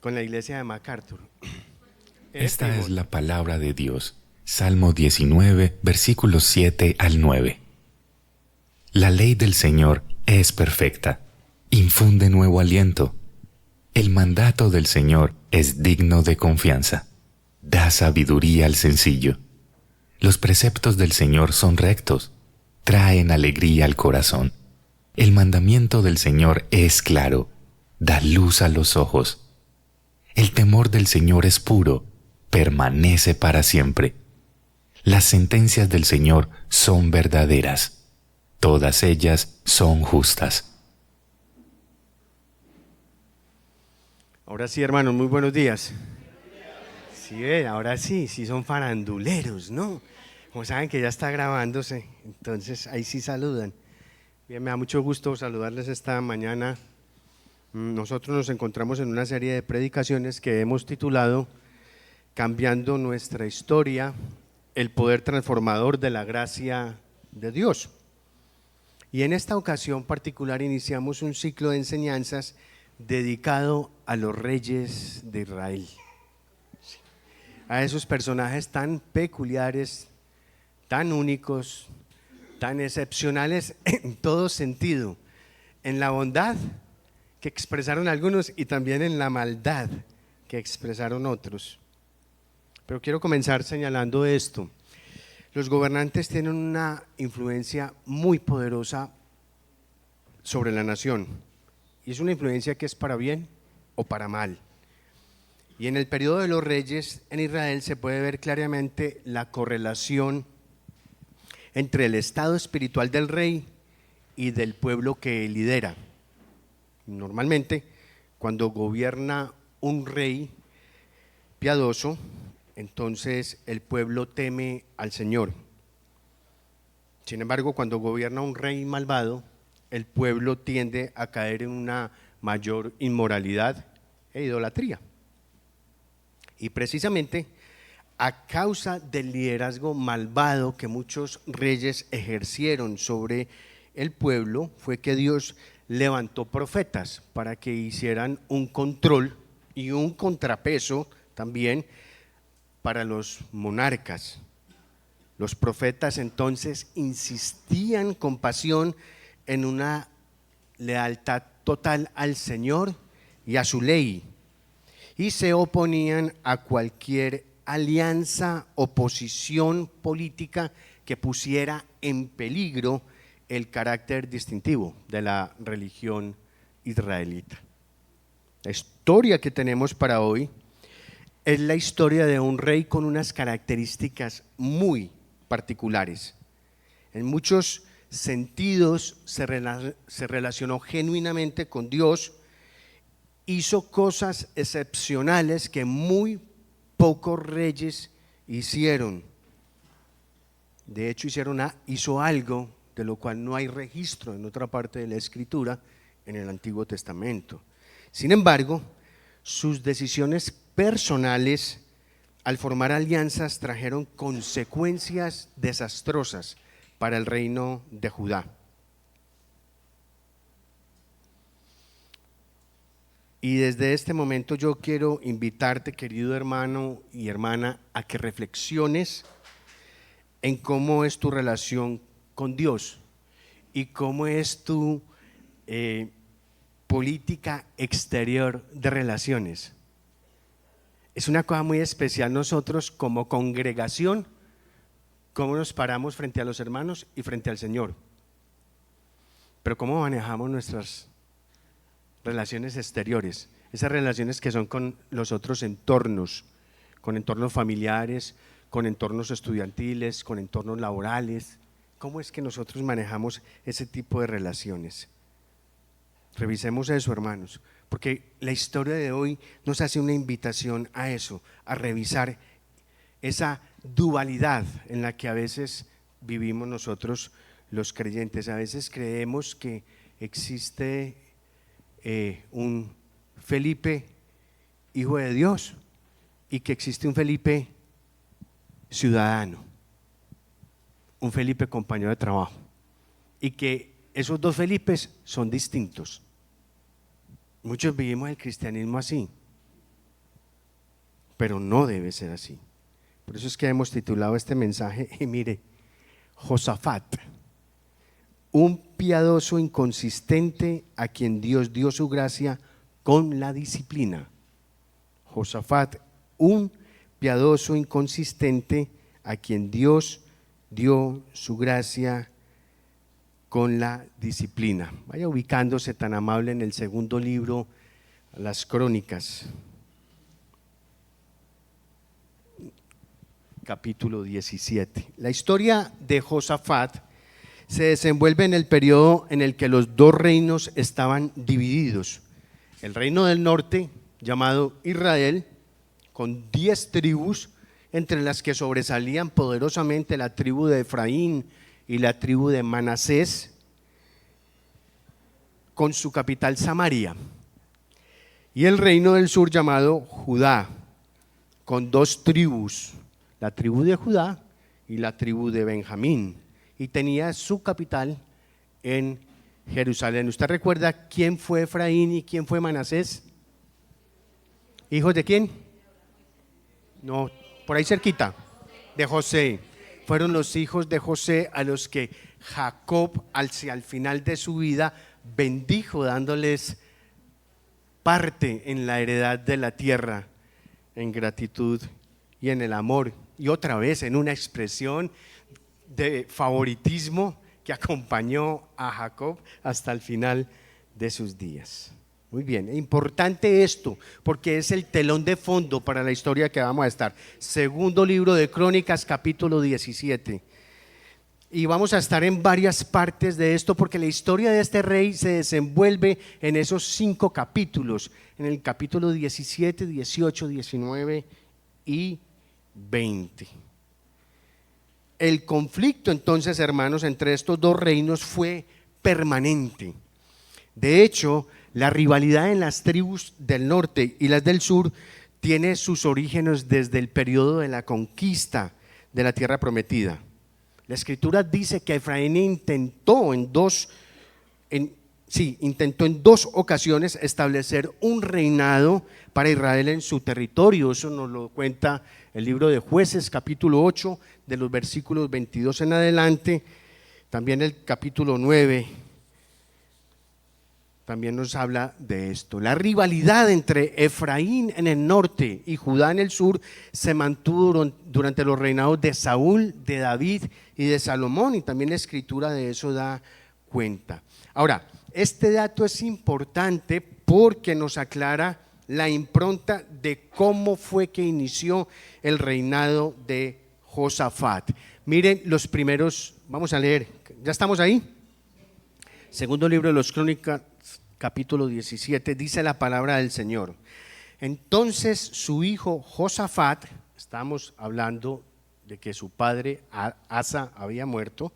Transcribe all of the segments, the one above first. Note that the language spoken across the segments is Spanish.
con la iglesia de MacArthur. Esta es Primo. la palabra de Dios. Salmo 19, versículos 7 al 9. La ley del Señor es perfecta, infunde nuevo aliento. El mandato del Señor es digno de confianza, da sabiduría al sencillo. Los preceptos del Señor son rectos, traen alegría al corazón. El mandamiento del Señor es claro, da luz a los ojos. El temor del Señor es puro, permanece para siempre. Las sentencias del Señor son verdaderas, todas ellas son justas. Ahora sí, hermanos, muy buenos días. Sí, ahora sí, sí son faranduleros, ¿no? Como saben que ya está grabándose, entonces ahí sí saludan. Bien, me da mucho gusto saludarles esta mañana. Nosotros nos encontramos en una serie de predicaciones que hemos titulado Cambiando nuestra historia, el poder transformador de la gracia de Dios. Y en esta ocasión particular iniciamos un ciclo de enseñanzas dedicado a los reyes de Israel, a esos personajes tan peculiares, tan únicos, tan excepcionales en todo sentido, en la bondad que expresaron algunos y también en la maldad que expresaron otros. Pero quiero comenzar señalando esto. Los gobernantes tienen una influencia muy poderosa sobre la nación, y es una influencia que es para bien o para mal. Y en el periodo de los reyes en Israel se puede ver claramente la correlación entre el estado espiritual del rey y del pueblo que lidera. Normalmente, cuando gobierna un rey piadoso, entonces el pueblo teme al Señor. Sin embargo, cuando gobierna un rey malvado, el pueblo tiende a caer en una mayor inmoralidad e idolatría. Y precisamente a causa del liderazgo malvado que muchos reyes ejercieron sobre el pueblo, fue que Dios levantó profetas para que hicieran un control y un contrapeso también para los monarcas. Los profetas entonces insistían con pasión en una lealtad total al Señor y a su ley, y se oponían a cualquier alianza o posición política que pusiera en peligro el carácter distintivo de la religión israelita. La historia que tenemos para hoy es la historia de un rey con unas características muy particulares. En muchos sentidos se relacionó genuinamente con Dios, hizo cosas excepcionales que muy pocos reyes hicieron. De hecho, hizo algo de lo cual no hay registro en otra parte de la Escritura en el Antiguo Testamento. Sin embargo, sus decisiones personales al formar alianzas trajeron consecuencias desastrosas para el reino de Judá. Y desde este momento yo quiero invitarte, querido hermano y hermana, a que reflexiones en cómo es tu relación con Dios y cómo es tu política exterior de relaciones. Es una cosa muy especial nosotros como congregación, cómo nos paramos frente a los hermanos y frente al Señor. Pero cómo manejamos nuestras relaciones exteriores, esas relaciones que son con los otros entornos, con entornos familiares, con entornos estudiantiles, con entornos laborales. ¿Cómo es que nosotros manejamos ese tipo de relaciones? Revisemos eso, hermanos, porque la historia de hoy nos hace una invitación a eso, a revisar esa dualidad en la que a veces vivimos nosotros los creyentes. A veces creemos que existe un Felipe hijo de Dios y que existe un Felipe ciudadano, un Felipe compañero de trabajo, y que esos dos Felipes son distintos. Muchos vivimos el cristianismo así. pero no debe ser así. Por eso es que hemos titulado este mensaje, y mire, Josafat, un piadoso inconsistente a quien Dios dio su gracia con la disciplina. Josafat, un piadoso inconsistente a quien Dios dio su gracia con la disciplina. Vaya ubicándose tan amable en el segundo libro, las Crónicas, capítulo 17. La historia de Josafat se desenvuelve en el periodo en el que los dos reinos estaban divididos. El reino del norte, llamado Israel, con 10 tribus, entre las que sobresalían poderosamente la tribu de Efraín y la tribu de Manasés, con su capital Samaria. Y el reino del sur, llamado Judá, con 2 tribus, la tribu de Judá y la tribu de Benjamín, y tenía su capital en Jerusalén. ¿Usted recuerda quién fue Efraín y quién fue Manasés? ¿Hijos de quién? No, por ahí cerquita, de José. Fueron los hijos de José a los que Jacob al final de su vida bendijo, dándoles parte en la heredad de la tierra, en gratitud y en el amor. Y otra vez en una expresión de favoritismo que acompañó a Jacob hasta el final de sus días. Muy bien, importante esto, porque es el telón de fondo para la historia que vamos a estar. Segundo libro de Crónicas, capítulo 17. Y vamos a estar en varias partes de esto, porque la historia de este rey se desenvuelve en esos 5 capítulos, en el capítulo 17, 18, 19 y 20. El conflicto entonces, hermanos, entre estos dos reinos fue permanente. De hecho, la rivalidad en las tribus del norte y las del sur tiene sus orígenes desde el periodo de la conquista de la tierra prometida. La escritura dice que Efraín intentó en dos ocasiones establecer un reinado para Israel en su territorio. Eso nos lo cuenta el libro de Jueces, capítulo 8, de los versículos 22 en adelante. También el capítulo 9 también nos habla de esto. La rivalidad entre Efraín en el norte y Judá en el sur se mantuvo durante los reinados de Saúl, de David y de Salomón, y también la escritura de eso da cuenta. Ahora, este dato es importante porque nos aclara la impronta de cómo fue que inició el reinado de Josafat. Miren los primeros, vamos a leer, ¿ya estamos ahí? Segundo libro de los Crónicas, capítulo 17, dice la palabra del Señor. Entonces su hijo Josafat, estamos hablando de que su padre Asa había muerto,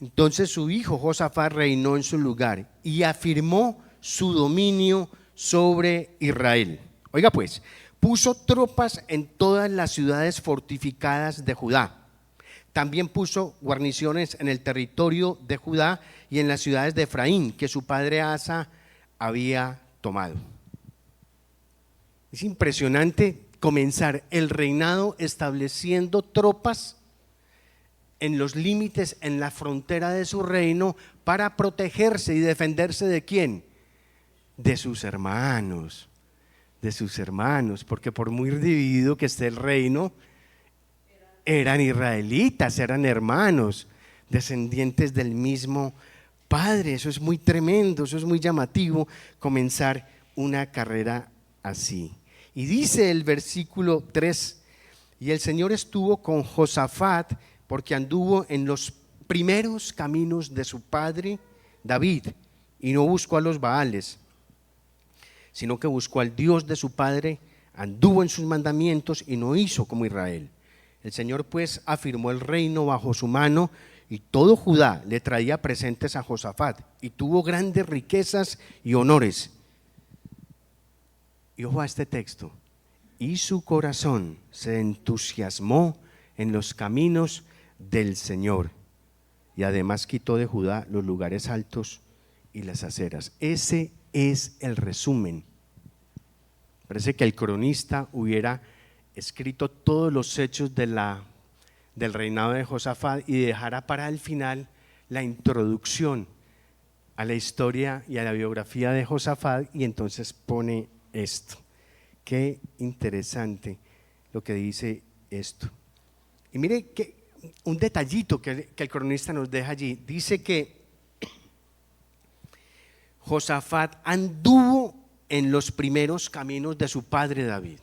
entonces su hijo Josafat reinó en su lugar y afirmó su dominio sobre Israel. Oiga pues, puso tropas en todas las ciudades fortificadas de Judá. También puso guarniciones en el territorio de Judá y en las ciudades de Efraín, que su padre Asa había tomado. Es impresionante comenzar el reinado estableciendo tropas en los límites, en la frontera de su reino, para protegerse y defenderse ¿de quién? De sus hermanos, porque por muy dividido que esté el reino, eran israelitas, eran hermanos, descendientes del mismo Padre. Eso es muy tremendo, eso es muy llamativo, comenzar una carrera así. Y dice el versículo 3, y el Señor estuvo con Josafat porque anduvo en los primeros caminos de su padre David y no buscó a los Baales, sino que buscó al Dios de su padre, anduvo en sus mandamientos y no hizo como Israel. El Señor pues afirmó el reino bajo su mano, y todo Judá le traía presentes a Josafat, y tuvo grandes riquezas y honores. Y ojo a este texto: y su corazón se entusiasmó en los caminos del Señor, y además quitó de Judá los lugares altos y las aceras. Ese es el resumen. Parece que el cronista hubiera escrito todos los hechos del reinado de Josafat y dejará para el final la introducción a la historia y a la biografía de Josafat, y entonces pone esto. Qué interesante lo que dice esto. Y mire que un detallito que el cronista nos deja allí. Dice que Josafat anduvo en los primeros caminos de su padre David.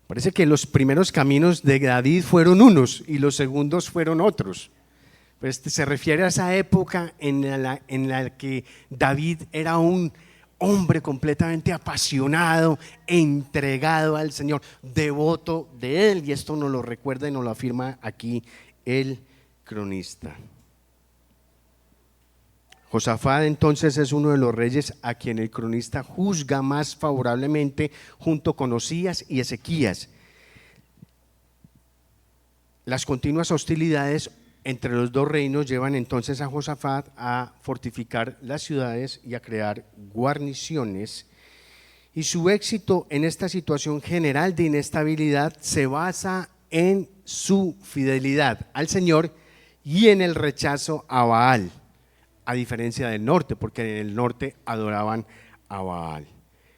Parece que los primeros caminos de David fueron unos y los segundos fueron otros. Pues se refiere a esa época en la que David era un hombre completamente apasionado, entregado al Señor, devoto de Él, y esto nos lo recuerda y nos lo afirma aquí el cronista. Josafat entonces es uno de los reyes a quien el cronista juzga más favorablemente junto con Osías y Ezequías. Las continuas hostilidades entre los dos reinos llevan entonces a Josafat a fortificar las ciudades y a crear guarniciones, y su éxito en esta situación general de inestabilidad se basa en su fidelidad al Señor y en el rechazo a Baal, a diferencia del norte, porque en el norte adoraban a Baal.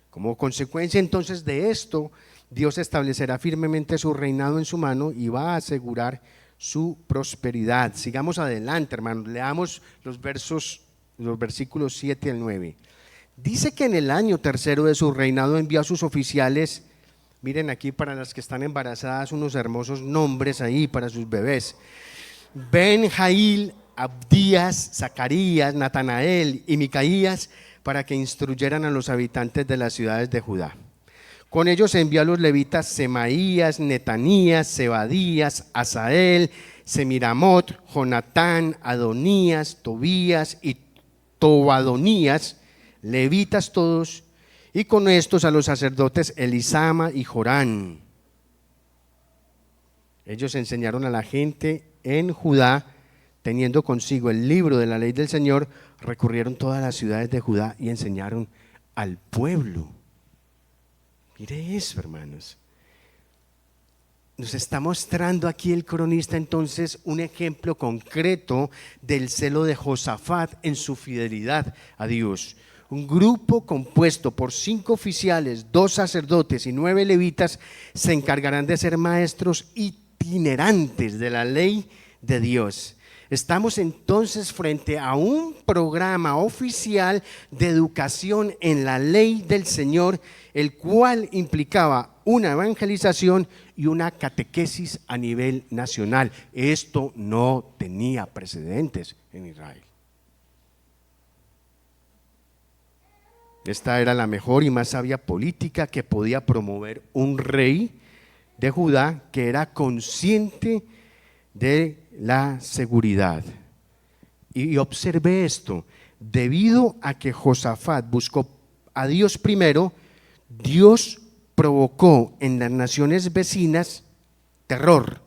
Como consecuencia entonces de esto, Dios establecerá firmemente su reinado en su mano y va a asegurar su prosperidad. Sigamos adelante, hermanos, leamos los versículos 7 al 9. Dice que en el año tercero de su reinado envió a sus oficiales, miren aquí para las que están embarazadas unos hermosos nombres ahí para sus bebés: Ben-Jail, Abdías, Zacarías, Natanael y Micaías, para que instruyeran a los habitantes de las ciudades de Judá. Con ellos envió a los levitas Semaías, Netanías, Zebadías, Asael, Semiramot, Jonatán, Adonías, Tobías y Tobadonías, levitas todos, y con estos a los sacerdotes Elisama y Jorán. Ellos enseñaron a la gente en Judá, teniendo consigo el libro de la ley del Señor, recorrieron todas las ciudades de Judá y enseñaron al pueblo. Mire eso, hermanos. Nos está mostrando aquí el cronista entonces un ejemplo concreto del celo de Josafat en su fidelidad a Dios. Un grupo compuesto por 5 oficiales, 2 sacerdotes y 9 levitas se encargarán de ser maestros itinerantes de la ley de Dios. Estamos entonces frente a un programa oficial de educación en la ley del Señor, el cual implicaba una evangelización y una catequesis a nivel nacional. Esto no tenía precedentes en Israel. Esta era la mejor y más sabia política que podía promover un rey de Judá que era consciente de la seguridad. Y observe esto: debido a que Josafat buscó a Dios primero, Dios provocó en las naciones vecinas terror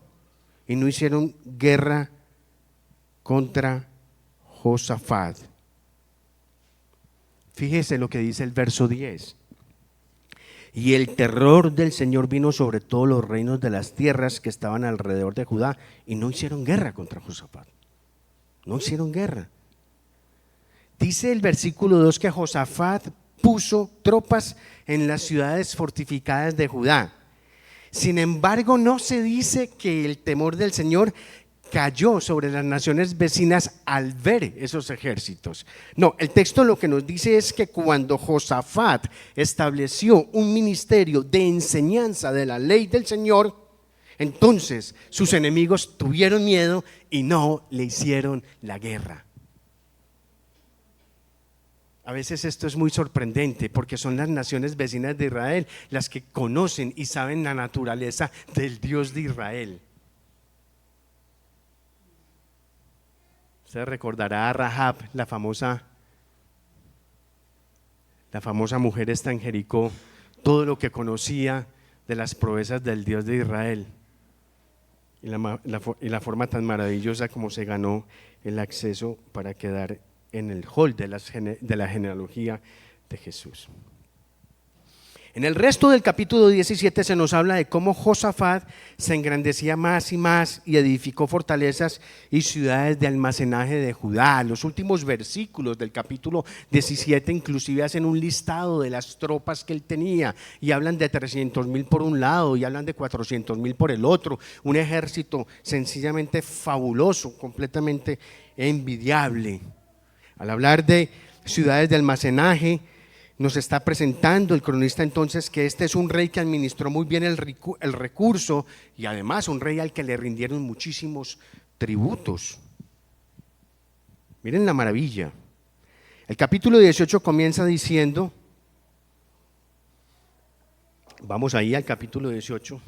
y no hicieron guerra contra Josafat. Fíjese lo que dice el verso 10. Y el terror del Señor vino sobre todos los reinos de las tierras que estaban alrededor de Judá, y no hicieron guerra contra Josafat. No hicieron guerra. Dice el versículo 2 que Josafat puso tropas en las ciudades fortificadas de Judá. Sin embargo, no se dice que el temor del Señor cayó sobre las naciones vecinas al ver esos ejércitos. No, el texto lo que nos dice es que cuando Josafat estableció un ministerio de enseñanza de la ley del Señor, entonces sus enemigos tuvieron miedo y no le hicieron la guerra. A veces esto es muy sorprendente porque son las naciones vecinas de Israel las que conocen y saben la naturaleza del Dios de Israel. Usted recordará a Rahab, la famosa mujer esta en Jericó, todo lo que conocía de las proezas del Dios de Israel y la forma tan maravillosa como se ganó el acceso para quedar en el hall de la genealogía de Jesús. En el resto del capítulo 17 se nos habla de cómo Josafat se engrandecía más y más y edificó fortalezas y ciudades de almacenaje de Judá. Los últimos versículos del capítulo 17 inclusive hacen un listado de las tropas que él tenía y hablan de 300,000 por un lado y hablan de 400,000 por el otro. Un ejército sencillamente fabuloso, completamente envidiable. Al hablar de ciudades de almacenaje, nos está presentando el cronista entonces que este es un rey que administró muy bien el recurso y además un rey al que le rindieron muchísimos tributos. Miren la maravilla. El capítulo 18 comienza diciendo, vamos ahí al capítulo 18.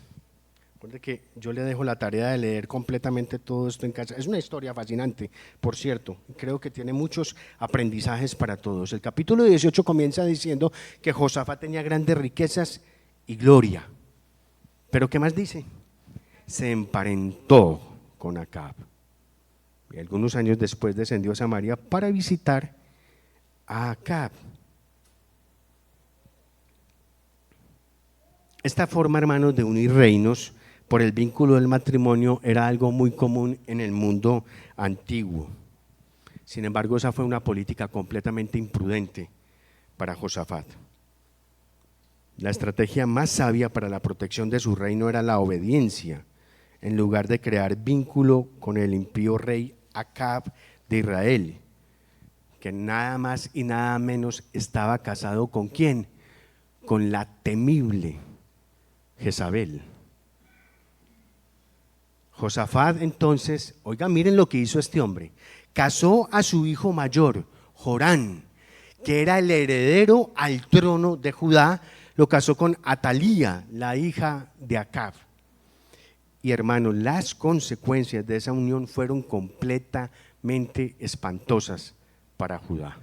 Recuerde que yo le dejo la tarea de leer completamente todo esto en casa. Es una historia fascinante, por cierto. Creo que tiene muchos aprendizajes para todos. El capítulo 18 comienza diciendo que Josafat tenía grandes riquezas y gloria. Pero ¿qué más dice? Se emparentó con Acab. Y algunos años después descendió a Samaria para visitar a Acab. Esta forma, hermanos, de unir reinos por el vínculo del matrimonio era algo muy común en el mundo antiguo. Sin embargo, esa fue una política completamente imprudente para Josafat. La estrategia más sabia para la protección de su reino era la obediencia, en lugar de crear vínculo con el impío rey Acab de Israel, que nada más y nada menos estaba casado ¿con quién? Con la temible Jezabel. Josafat entonces, oiga, miren lo que hizo este hombre, casó a su hijo mayor, Jorán, que era el heredero al trono de Judá, lo casó con Atalía, la hija de Acab. Y hermanos, las consecuencias de esa unión fueron completamente espantosas para Judá.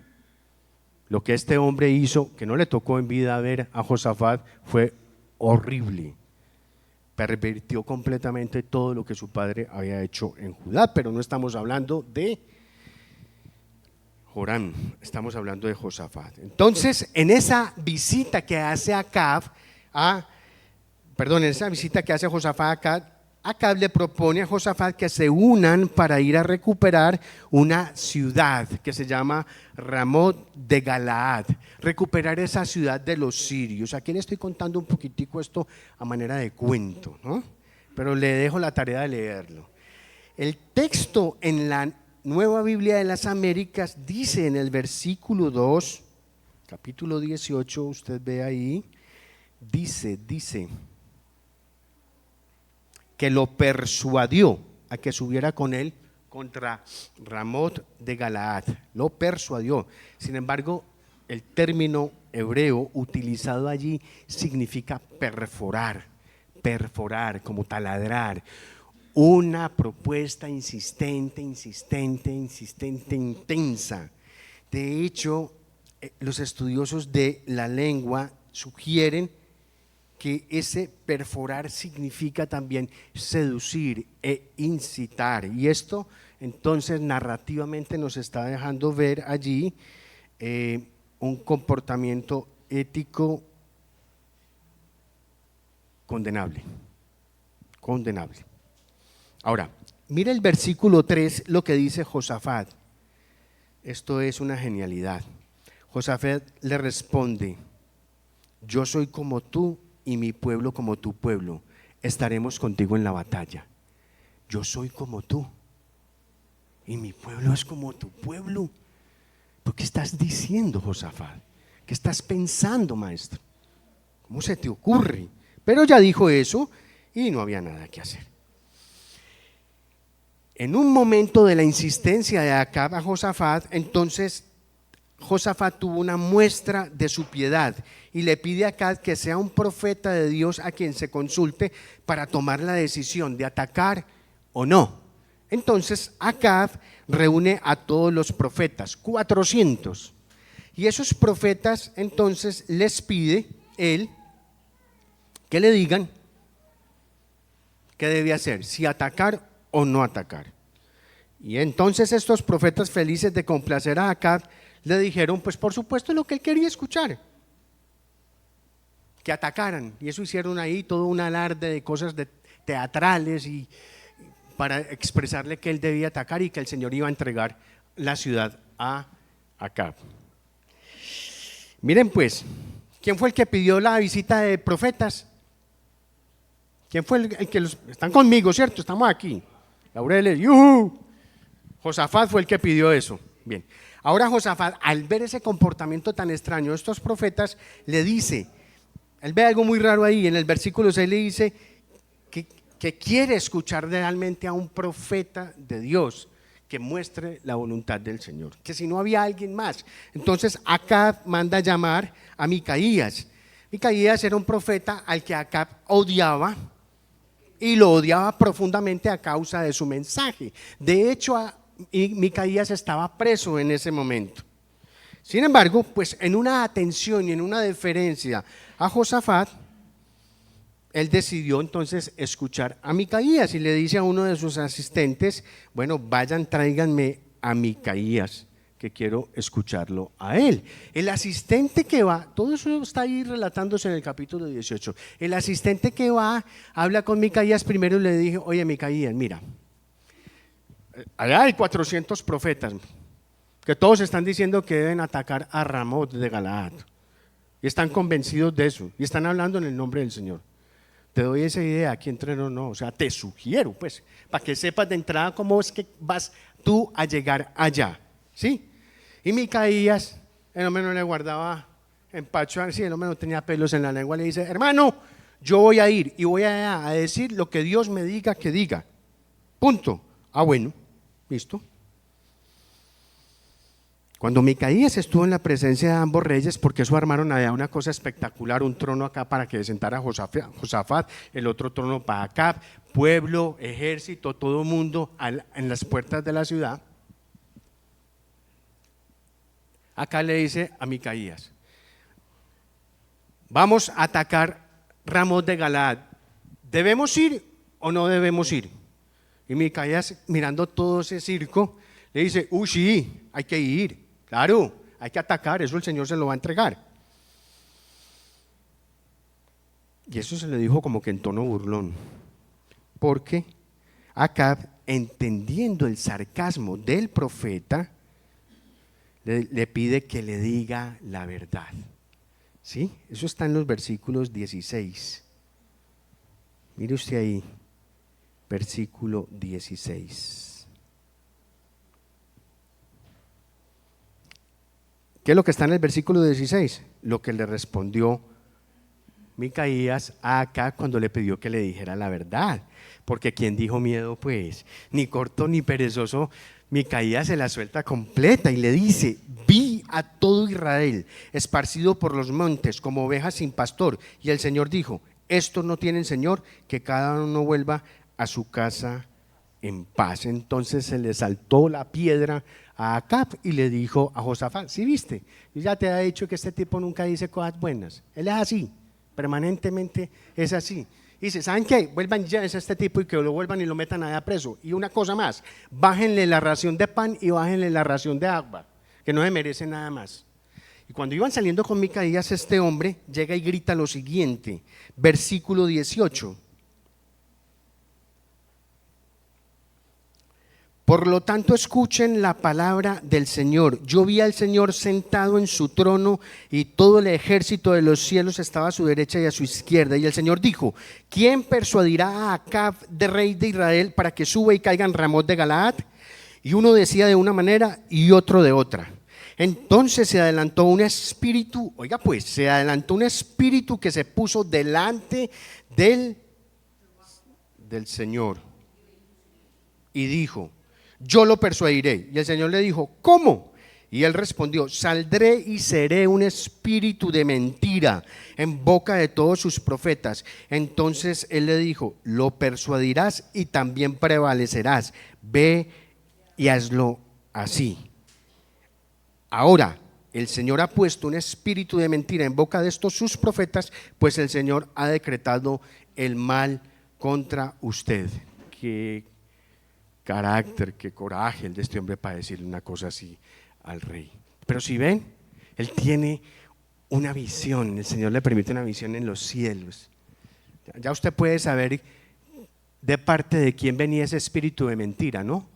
Lo que este hombre hizo, que no le tocó en vida ver a Josafat, fue horrible. Pervirtió completamente todo lo que su padre había hecho en Judá, pero no estamos hablando de Jorán, estamos hablando de Josafat. Entonces, en esa visita que hace Acab, en esa visita que hace Josafat a Acab, Acab le propone a Josafat que se unan para ir a recuperar una ciudad que se llama Ramot de Galaad, recuperar esa ciudad de los sirios. Aquí le estoy contando un poquitico esto a manera de cuento, ¿no? Pero le dejo la tarea de leerlo. El texto en la Nueva Biblia de las Américas dice en el versículo 2, capítulo 18, usted ve ahí, dice que lo persuadió a que subiera con él contra Ramot de Galaad, lo persuadió. Sin embargo, el término hebreo utilizado allí significa perforar, como taladrar, una propuesta insistente, intensa. De hecho, los estudiosos de la lengua sugieren que ese perforar significa también seducir e incitar, y esto entonces narrativamente nos está dejando ver allí un comportamiento ético condenable. Ahora, mira el versículo 3, lo que dice Josafat. Esto es una genialidad. Josafat le responde: yo soy como tú y mi pueblo como tu pueblo, estaremos contigo en la batalla. Yo soy como tú y mi pueblo es como tu pueblo. ¿Por qué estás diciendo, Josafat? ¿Qué estás pensando, maestro? ¿Cómo se te ocurre? Pero ya dijo eso y no había nada que hacer. En un momento de la insistencia de Acab a Josafat, entonces Josafat tuvo una muestra de su piedad y le pide a Acab que sea un profeta de Dios a quien se consulte para tomar la decisión de atacar o no. Entonces Acab reúne a todos los profetas, 400, y esos profetas entonces les pide él que le digan qué debe hacer, si atacar o no atacar. Y entonces estos profetas, felices de complacer a Acab, le dijeron, pues por supuesto, lo que él quería escuchar, que atacaran. Y eso hicieron ahí todo un alarde de cosas teatrales y para expresarle que él debía atacar y que el Señor iba a entregar la ciudad a Acab. Miren pues, ¿quién fue el que pidió la visita de profetas? ¿Quién fue el que están conmigo, cierto? Estamos aquí. Laureles, ¡yuhu! Josafat fue el que pidió eso. Bien. Ahora Josafat, al ver ese comportamiento tan extraño de estos profetas, le dice, él ve algo muy raro ahí, en el versículo 6 le dice que quiere escuchar realmente a un profeta de Dios que muestre la voluntad del Señor, que si no había alguien más. Entonces Acab manda llamar a Micaías. Micaías era un profeta al que Acab odiaba y lo odiaba profundamente a causa de su mensaje. De hecho, Micaías estaba preso en ese momento. Sin embargo, pues en una atención y en una deferencia a Josafat, él decidió entonces escuchar a Micaías y le dice a uno de sus asistentes, bueno, vayan, tráiganme a Micaías, que quiero escucharlo a él. El asistente que va, todo eso está ahí relatándose en el capítulo 18, el asistente que va, habla con Micaías primero y le dijo, oye Micaías, mira, allá hay 400 profetas, que todos están diciendo que deben atacar a Ramot de Galaad, y están convencidos de eso, y están hablando en el nombre del Señor. Te doy esa idea, aquí entreno no, o sea, te sugiero pues, para que sepas de entrada cómo es que vas tú a llegar allá, ¿sí? Y Micaías, el hombre no le guardaba empacho, sí, el hombre no tenía pelos en la lengua, le dice, hermano, yo voy a ir y voy a decir lo que Dios me diga que diga, punto. Ah, bueno, listo. Cuando Micaías estuvo en la presencia de ambos reyes, porque eso armaron allá una cosa espectacular, un trono acá para que sentara Josafat, el otro trono para Acab, pueblo, ejército, todo mundo en las puertas de la ciudad. Acá le dice a Micaías, vamos a atacar Ramot de Galaad, ¿debemos ir o no debemos ir? Y Micaías, mirando todo ese circo, le dice, sí, hay que ir. Claro, hay que atacar, eso el Señor se lo va a entregar. Y eso se le dijo como que en tono burlón, porque Acab, entendiendo el sarcasmo del profeta, le pide que le diga la verdad. ¿Sí? Eso está en los versículos 16. Mire usted ahí, versículo 16. ¿Qué es lo que está en el versículo 16? Lo que le respondió Micaías a Acab cuando le pidió que le dijera la verdad. Porque quien dijo miedo, pues, ni corto ni perezoso, Micaías se la suelta completa y le dice, vi a todo Israel esparcido por los montes como ovejas sin pastor. Y el Señor dijo, estos no tienen Señor, que cada uno vuelva a su casa en paz. Entonces se le saltó la piedra a Acab y le dijo a Josafat, ¿sí viste? Yo ya te he dicho que este tipo nunca dice cosas buenas. Él es así, permanentemente es así. Dice, ¿saben qué? Vuelvan ya a este tipo y que lo vuelvan y lo metan allá preso. Y una cosa más, bájenle la ración de pan y bájenle la ración de agua, que no se merece nada más. Y cuando iban saliendo con Micaías, este hombre llega y grita lo siguiente, versículo 18. Por lo tanto, escuchen la palabra del Señor. Yo vi al Señor sentado en su trono y todo el ejército de los cielos estaba a su derecha y a su izquierda. Y el Señor dijo, ¿quién persuadirá a Acab, de rey de Israel, para que suba y caiga en Ramot de Galaad? Y uno decía de una manera y otro de otra. Entonces se adelantó un espíritu, oiga pues, se adelantó un espíritu que se puso delante del Señor y dijo, yo lo persuadiré. Y el Señor le dijo, ¿cómo? Y él respondió, saldré y seré un espíritu de mentira en boca de todos sus profetas. Entonces él le dijo, lo persuadirás y también prevalecerás. Ve y hazlo así. Ahora, el Señor ha puesto un espíritu de mentira en boca de estos sus profetas, pues el Señor ha decretado el mal contra usted. Qué carácter, qué coraje el de este hombre para decirle una cosa así al rey. Pero si ven, él tiene una visión, el Señor le permite una visión en los cielos. Ya usted puede saber de parte de quién venía ese espíritu de mentira, ¿no?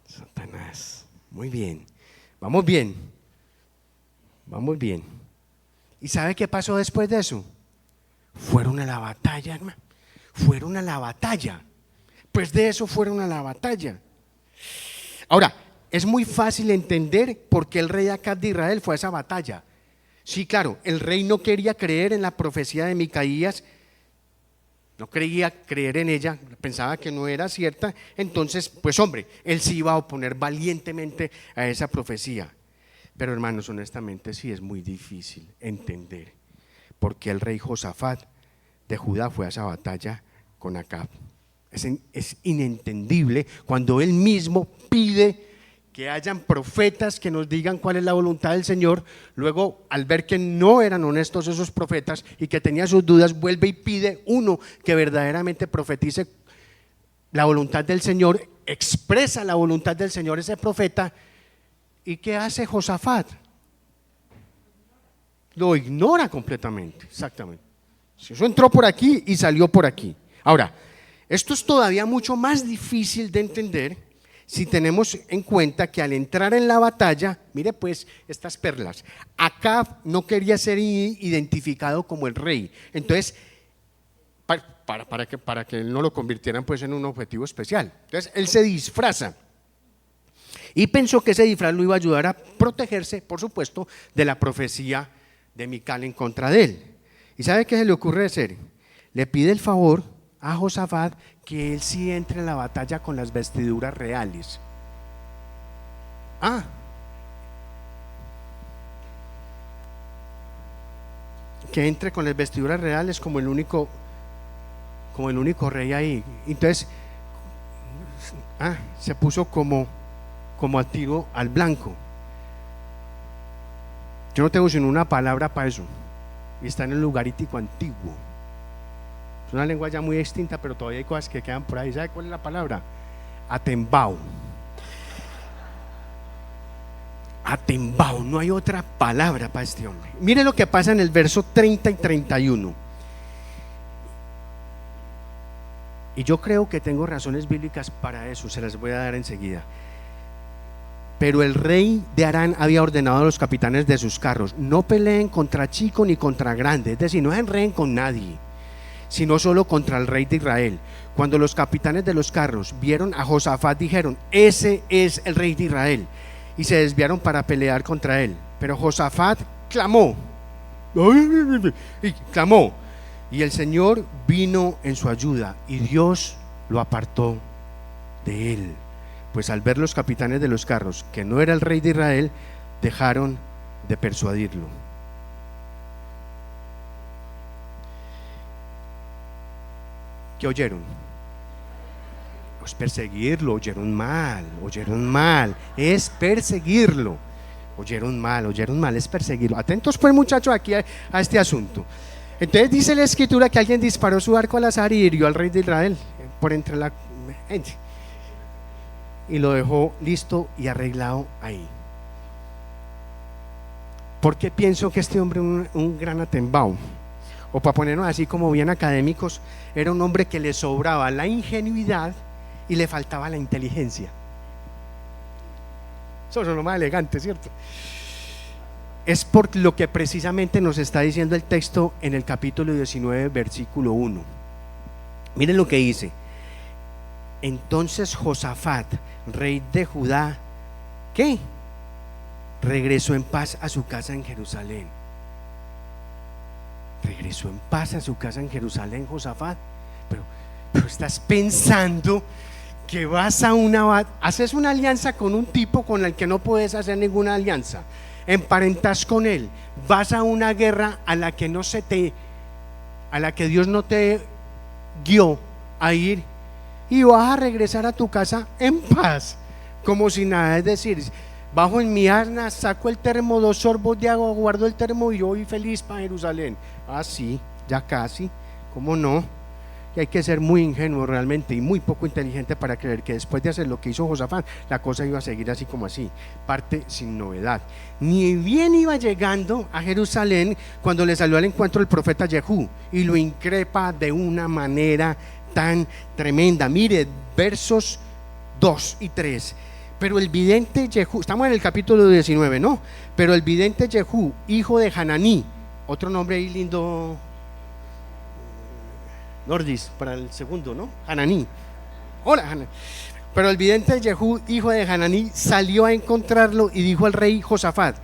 Satanás. Muy bien. Vamos bien. Vamos bien. ¿Y sabe qué pasó después de eso? Fueron a la batalla, hermano. Fueron a la batalla. Pues de eso fueron a la batalla. Ahora, es muy fácil entender por qué el rey Acab de Israel fue a esa batalla. Sí, claro, el rey no quería creer en la profecía de Micaías, no quería creer en ella, pensaba que no era cierta. Entonces, pues hombre, él sí iba a oponer valientemente a esa profecía. Pero hermanos, honestamente sí es muy difícil entender por qué el rey Josafat de Judá fue a esa batalla con Acab. Es inentendible cuando él mismo pide que hayan profetas que nos digan cuál es la voluntad del Señor. Luego, al ver que no eran honestos esos profetas y que tenía sus dudas, vuelve y pide uno que verdaderamente profetice la voluntad del Señor, expresa la voluntad del Señor ese profeta. ¿Y qué hace Josafat? Lo ignora completamente, exactamente. Eso entró por aquí y salió por aquí. Ahora, esto es todavía mucho más difícil de entender si tenemos en cuenta que al entrar en la batalla, mire pues estas perlas, Acab no quería ser identificado como el rey. Entonces, para que él no lo convirtieran pues en un objetivo especial. Entonces, él se disfraza. Y pensó que ese disfraz lo iba a ayudar a protegerse, por supuesto, de la profecía de Mical en contra de él. ¿Y sabe qué se le ocurre hacer? Le pide el favor a Josafat que él sí entre en la batalla con las vestiduras reales. Que entre con las vestiduras reales como el único rey ahí. Entonces, se puso como a tiro al blanco. Yo no tengo sino una palabra para eso, y está en el lugarítico antiguo. Es una lengua ya muy extinta, pero todavía hay cosas que quedan por ahí. ¿Sabe cuál es la palabra? Atembao. Atembao, no hay otra palabra para este hombre. Mire lo que pasa en el verso 30 y 31. Y yo creo que tengo razones bíblicas para eso, se las voy a dar enseguida. Pero el rey de Aram había ordenado a los capitanes de sus carros: no peleen contra chico ni contra grande, es decir, no se enreden con nadie, sino solo contra el rey de Israel. Cuando los capitanes de los carros vieron a Josafat, dijeron: ese es el rey de Israel, y se desviaron para pelear contra él. Pero Josafat clamó, y el Señor vino en su ayuda, y Dios lo apartó de él. Pues al ver los capitanes de los carros que no era el rey de Israel, dejaron de persuadirlo. ¿Qué oyeron? Pues perseguirlo. Oyeron mal, es perseguirlo. Oyeron mal, es perseguirlo. Atentos pues, muchachos, aquí a este asunto. Entonces dice la escritura que alguien disparó su arco al azar y hirió al rey de Israel por entre la gente, y lo dejó listo y arreglado ahí. ¿Por qué pienso que este hombre un gran atembao? O para ponernos así como bien académicos, era un hombre que le sobraba la ingenuidad y le faltaba la inteligencia. Eso es lo más elegante, ¿cierto? Es por lo que precisamente nos está diciendo el texto en el capítulo 19, versículo 1. Miren lo que dice: entonces Josafat, rey de Judá, ¿qué? Regresó en paz a su casa en Jerusalén. Regresó en paz a su casa en Jerusalén, Josafat. Pero estás pensando que vas a haces una alianza con un tipo con el que no puedes hacer ninguna alianza, emparentas con él, vas a una guerra a la que Dios no te guió a ir, y vas a regresar a tu casa en paz, como si nada. Es decir, bajo en mi asna, saco el termo, 2 sorbos de agua, guardo el termo y yo voy feliz para Jerusalén. Sí, ya casi, ¿cómo no? Y hay que ser muy ingenuo realmente y muy poco inteligente para creer que después de hacer lo que hizo Josafat, la cosa iba a seguir así como así, parte sin novedad. Ni bien iba llegando a Jerusalén cuando le salió al encuentro el profeta Jehú y lo increpa de una manera tan tremenda. Mire, versos 2 y 3. Pero el vidente Jehú, estamos en el capítulo 19, ¿no? Pero el vidente Jehú, hijo de Hananí, otro nombre ahí lindo, Nordis para el segundo, ¿no? Hananí. Hola, Hananí. Pero el vidente Jehú, hijo de Hananí, salió a encontrarlo y dijo al rey Josafat: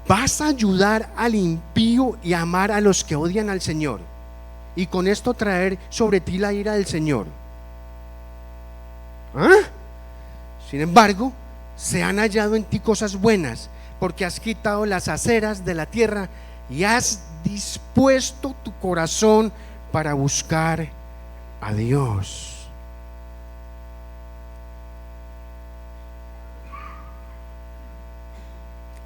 ¿vas a ayudar al impío y amar a los que odian al Señor, y con esto traer sobre ti la ira del Señor? ¿Ah? Sin embargo, se han hallado en ti cosas buenas, porque has quitado las aceras de la tierra y has dispuesto tu corazón para buscar a Dios.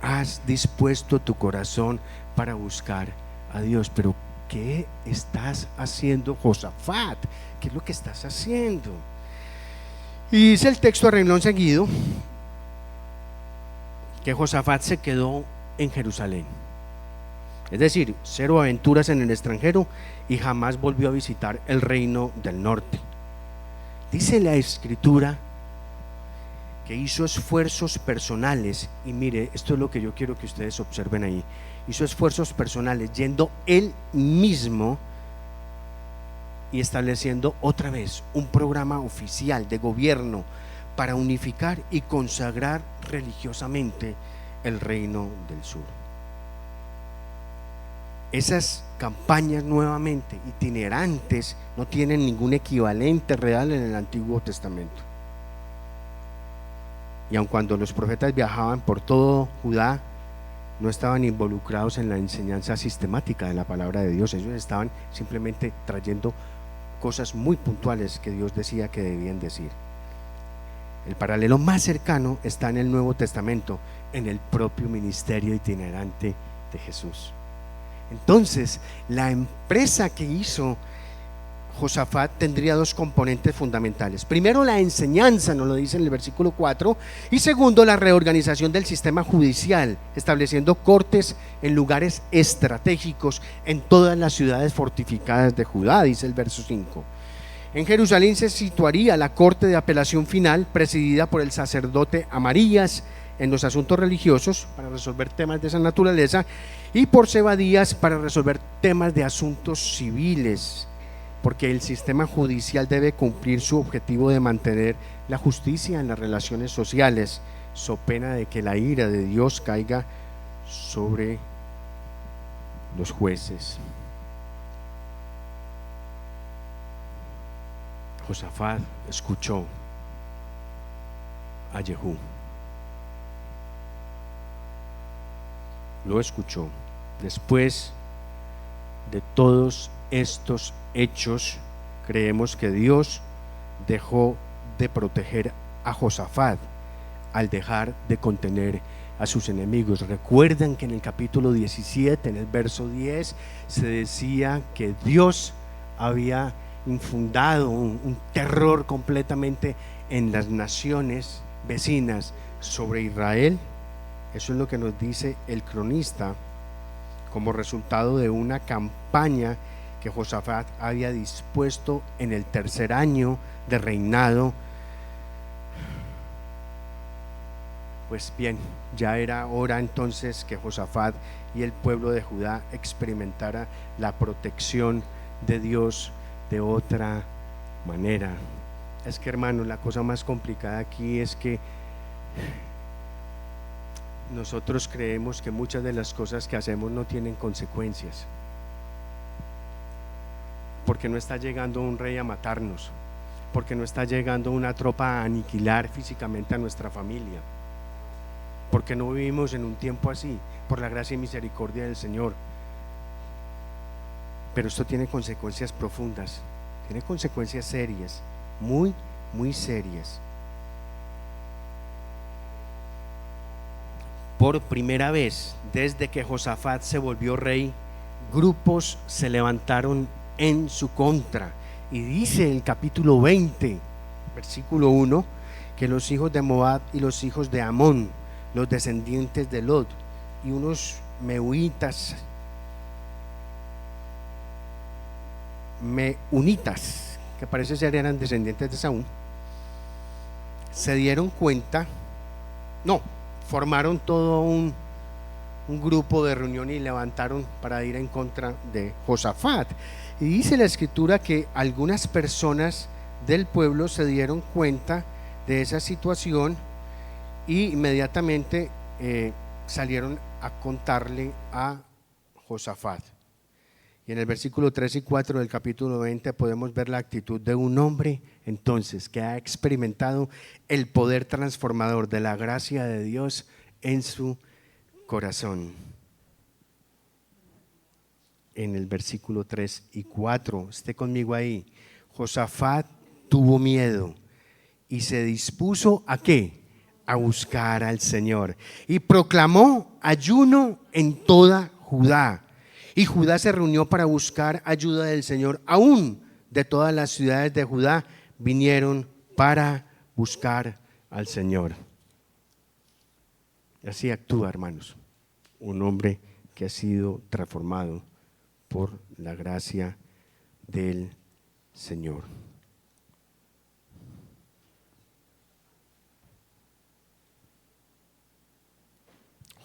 Has dispuesto tu corazón para buscar a Dios. Pero ¿qué estás haciendo, Josafat? ¿Qué es lo que estás haciendo? Y dice el texto a renglón seguido que Josafat se quedó en Jerusalén. Es decir, 0 aventuras en el extranjero y jamás volvió a visitar el reino del norte. Dice la escritura que hizo esfuerzos personales, y mire, esto es lo que yo quiero que ustedes observen ahí. Hizo esfuerzos personales yendo él mismo y estableciendo otra vez un programa oficial de gobierno para unificar y consagrar religiosamente el reino del sur. Esas campañas nuevamente itinerantes no tienen ningún equivalente real en el Antiguo Testamento. Y aun cuando los profetas viajaban por todo Judá, no estaban involucrados en la enseñanza sistemática de la palabra de Dios. Ellos estaban simplemente trayendo cosas muy puntuales que Dios decía que debían decir. El paralelo más cercano está en el Nuevo Testamento, en el propio ministerio itinerante de Jesús. Entonces, la empresa que hizo Josafat tendría dos componentes fundamentales. Primero, la enseñanza, nos lo dice en el versículo 4, y segundo, la reorganización del sistema judicial, estableciendo cortes en lugares estratégicos en todas las ciudades fortificadas de Judá, dice el verso 5. En Jerusalén se situaría la corte de apelación final, presidida por el sacerdote Amarías en los asuntos religiosos, para resolver temas de esa naturaleza, y por Zebadías para resolver temas de asuntos civiles, porque el sistema judicial debe cumplir su objetivo de mantener la justicia en las relaciones sociales, so pena de que la ira de Dios caiga sobre los jueces. Josafat escuchó a Jehú, lo escuchó. Después de todos estos hechos, creemos que Dios dejó de proteger a Josafat al dejar de contener a sus enemigos. Recuerdan que en el capítulo 17, en el verso 10, se decía que Dios había infundado un terror completamente en las naciones vecinas sobre Israel. Eso es lo que nos dice el cronista, como resultado de una campaña que Josafat había dispuesto en el tercer año de reinado. Pues bien, ya era hora entonces que Josafat y el pueblo de Judá experimentara la protección de Dios de otra manera. Es que, hermanos, la cosa más complicada aquí es que nosotros creemos que muchas de las cosas que hacemos no tienen consecuencias, porque no está llegando un rey a matarnos, porque no está llegando una tropa a aniquilar físicamente a nuestra familia, porque no vivimos en un tiempo así, por la gracia y misericordia del Señor. Pero esto tiene consecuencias profundas, tiene consecuencias serias, muy, muy serias. Por primera vez desde que Josafat se volvió rey, grupos se levantaron en su contra Y dice el capítulo 20, versículo 1, que los hijos de Moab y los hijos de Amón, los descendientes de Lot, y unos meunitas, que parece ser eran descendientes de Saúl, se dieron cuenta, formaron todo un grupo de reunión y levantaron para ir en contra de Josafat. Y dice la escritura que algunas personas del pueblo se dieron cuenta de esa situación y inmediatamente salieron a contarle a Josafat. Y en el versículo 3 y 4 del capítulo 20 podemos ver la actitud de un hombre entonces que ha experimentado el poder transformador de la gracia de Dios en su corazón. En el versículo 3 y 4, esté conmigo ahí. Josafat tuvo miedo y se dispuso ¿a qué? A buscar al Señor, y proclamó ayuno en toda Judá. Y Judá se reunió para buscar ayuda del Señor. Aún de todas las ciudades de Judá vinieron para buscar al Señor. Y así actúa, hermanos, un hombre que ha sido transformado por la gracia del Señor.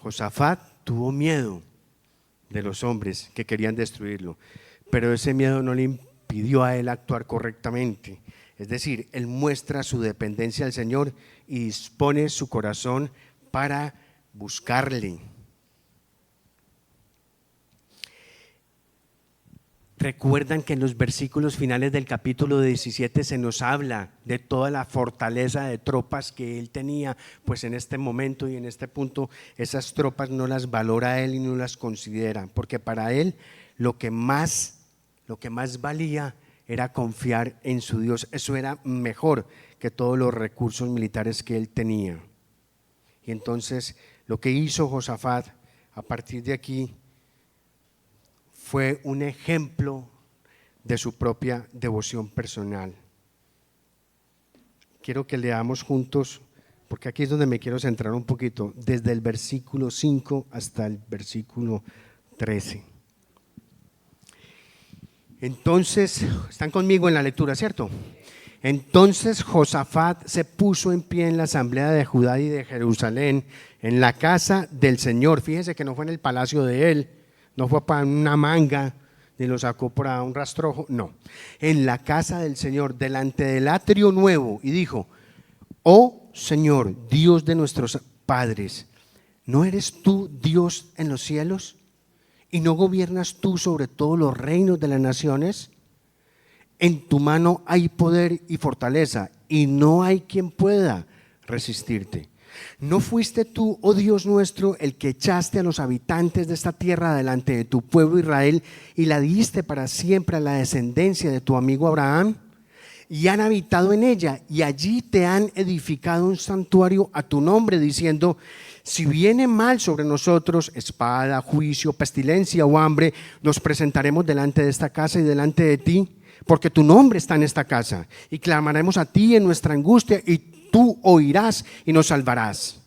Josafat tuvo miedo de los hombres que querían destruirlo, pero ese miedo no le impidió a él actuar correctamente. Es decir, él muestra su dependencia al Señor y dispone su corazón para buscarle. Recuerdan que en los versículos finales del capítulo 17 se nos habla de toda la fortaleza de tropas que él tenía, pues en este momento y en este punto esas tropas no las valora él y no las considera, porque para él lo que más valía era confiar en su Dios. Eso era mejor que todos los recursos militares que él tenía. Y entonces lo que hizo Josafat a partir de aquí fue un ejemplo de su propia devoción personal. Quiero que leamos juntos, porque aquí es donde me quiero centrar un poquito, desde el versículo 5 hasta el versículo 13. Entonces, están conmigo en la lectura, ¿cierto? Entonces Josafat se puso en pie en la asamblea de Judá y de Jerusalén, en la casa del Señor. Fíjese que no fue en el palacio de él, no fue para una manga, ni lo sacó para un rastrojo, no. En la casa del Señor, delante del atrio nuevo, y dijo: oh Señor, Dios de nuestros padres, ¿no eres tú Dios en los cielos? ¿Y no gobiernas tú sobre todos los reinos de las naciones? En tu mano hay poder y fortaleza, y no hay quien pueda resistirte. ¿No fuiste tú, oh Dios nuestro, el que echaste a los habitantes de esta tierra delante de tu pueblo Israel y la diste para siempre a la descendencia de tu amigo Abraham? Y han habitado en ella, y allí te han edificado un santuario a tu nombre, diciendo: si viene mal sobre nosotros, espada, juicio, pestilencia o hambre, nos presentaremos delante de esta casa y delante de ti, porque tu nombre está en esta casa, y clamaremos a ti en nuestra angustia, y tú oirás y nos salvarás.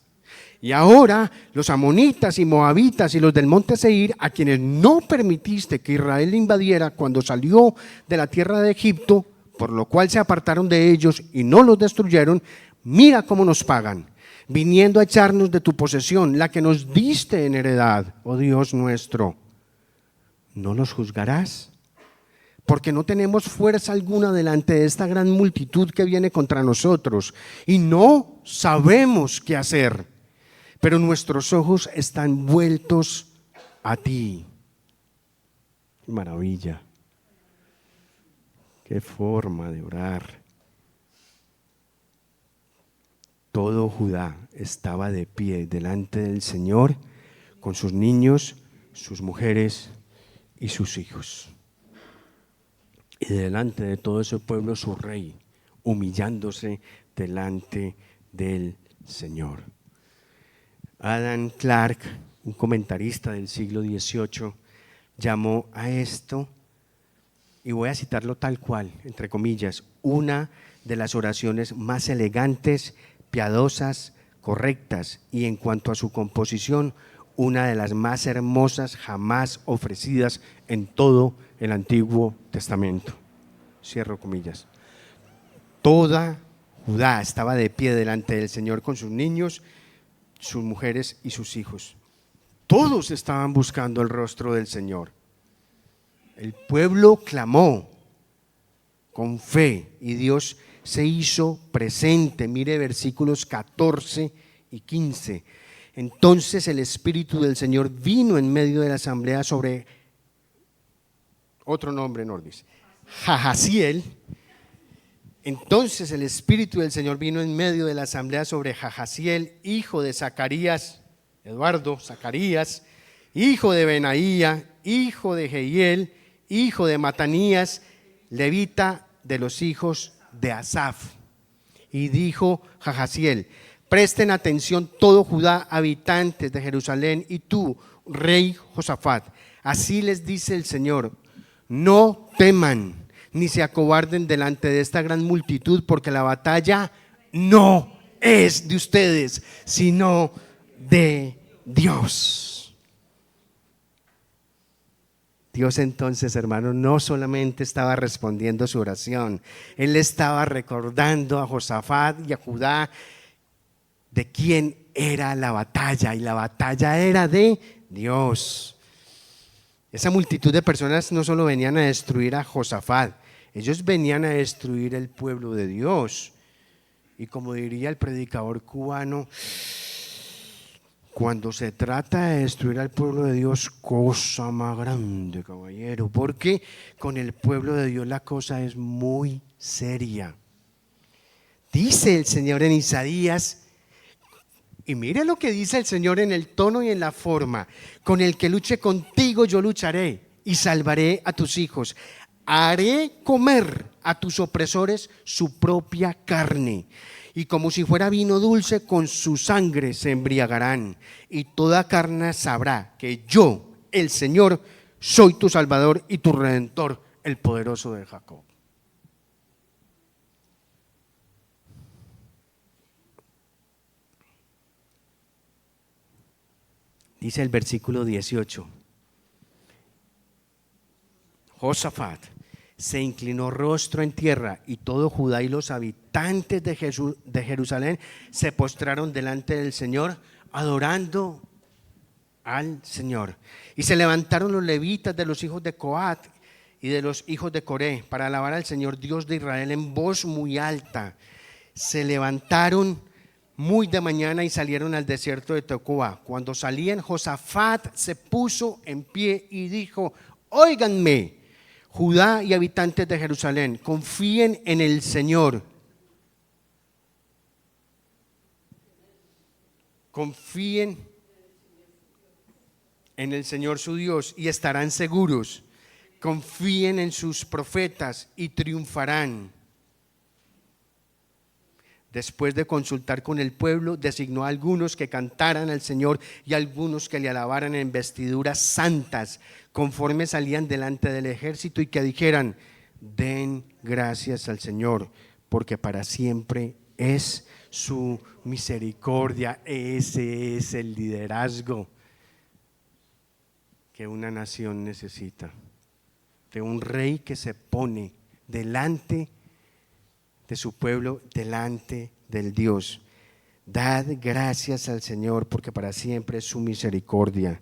Y ahora los amonitas y moabitas y los del monte Seir, a quienes no permitiste que Israel invadiera cuando salió de la tierra de Egipto, por lo cual se apartaron de ellos y no los destruyeron, mira cómo nos pagan, viniendo a echarnos de tu posesión, la que nos diste en heredad, oh Dios nuestro. ¿No los juzgarás? Porque no tenemos fuerza alguna delante de esta gran multitud que viene contra nosotros, y no sabemos qué hacer, pero nuestros ojos están vueltos a ti. ¡Qué maravilla! ¡Qué forma de orar! Todo Judá estaba de pie delante del Señor, con sus niños, sus mujeres y sus hijos. Y delante de todo ese pueblo su rey, humillándose delante del Señor. Adam Clark, un comentarista del siglo XVIII, llamó a esto y voy a citarlo tal cual, entre comillas, una de las oraciones más elegantes, piadosas, correctas y en cuanto a su composición, una de las más hermosas jamás ofrecidas en todo el Antiguo Testamento. Cierro comillas. Toda Judá estaba de pie delante del Señor con sus niños, sus mujeres y sus hijos. Todos estaban buscando el rostro del Señor. El pueblo clamó con fe y Dios se hizo presente. Mire versículos 14 y 15. Entonces el Espíritu del Señor vino en medio de la asamblea sobre otro nombre, Nordis, Jahaziel. Entonces el Espíritu del Señor vino en medio de la asamblea sobre Jahaziel, hijo de Zacarías, Eduardo, Zacarías, hijo de Benaía, hijo de Jehiel, hijo de Matanías, levita de los hijos de Asaf. Y dijo Jahaziel: presten atención todo Judá, habitantes de Jerusalén, y tú, rey Josafat. Así les dice el Señor: no teman ni se acobarden delante de esta gran multitud, porque la batalla no es de ustedes, sino de Dios. Dios entonces, hermano, no solamente estaba respondiendo su oración, Él estaba recordando a Josafat y a Judá de quién era la batalla, y la batalla era de Dios. Esa multitud de personas no solo venían a destruir a Josafat, ellos venían a destruir el pueblo de Dios. Y como diría el predicador cubano, cuando se trata de destruir al pueblo de Dios, cosa más grande, caballero, porque con el pueblo de Dios la cosa es muy seria. Dice el Señor en Isaías, y mire lo que dice el Señor en el tono y en la forma: con el que luche contigo yo lucharé y salvaré a tus hijos. Haré comer a tus opresores su propia carne, y como si fuera vino dulce, con su sangre se embriagarán, y toda carne sabrá que yo, el Señor, soy tu Salvador y tu Redentor, el poderoso de Jacob. Dice el versículo 18: Josafat se inclinó rostro en tierra, y todo Judá y los habitantes de Jerusalén se postraron delante del Señor, adorando al Señor. Y se levantaron los levitas de los hijos de Coat y de los hijos de Coré para alabar al Señor Dios de Israel en voz muy alta. Se levantaron muy de mañana y salieron al desierto de Tecoa. Cuando salían, Josafat se puso en pie y dijo: óiganme, Judá y habitantes de Jerusalén, confíen en el Señor. Confíen en el Señor su Dios y estarán seguros. Confíen en sus profetas y triunfarán. Después de consultar con el pueblo, designó a algunos que cantaran al Señor y a algunos que le alabaran en vestiduras santas, conforme salían delante del ejército, y que dijeran: den gracias al Señor, porque para siempre es su misericordia. Ese es el liderazgo que una nación necesita, de un rey que se pone delante de su pueblo, delante del Dios. Dad gracias al Señor, porque para siempre es su misericordia.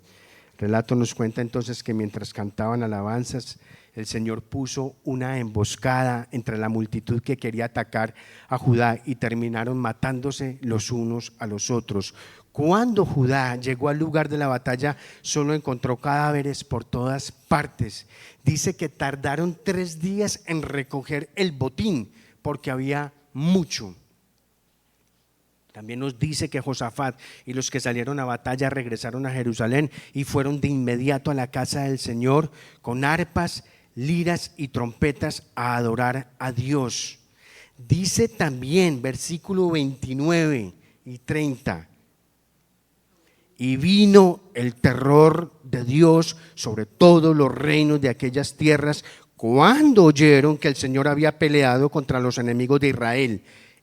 El relato nos cuenta entonces que mientras cantaban alabanzas, el Señor puso una emboscada entre la multitud que quería atacar a Judá, y terminaron matándose los unos a los otros. Cuando Judá llegó al lugar de la batalla, solo encontró cadáveres por todas partes. Dice que tardaron 3 días en recoger el botín, porque había mucho. También nos dice que Josafat y los que salieron a batalla regresaron a Jerusalén y fueron de inmediato a la casa del Señor con arpas, liras y trompetas a adorar a Dios. Dice también, versículo 29 y 30: y vino el terror de Dios sobre todos los reinos de aquellas tierras, Cuando oyeron que el Señor había peleado contra los enemigos de Israel,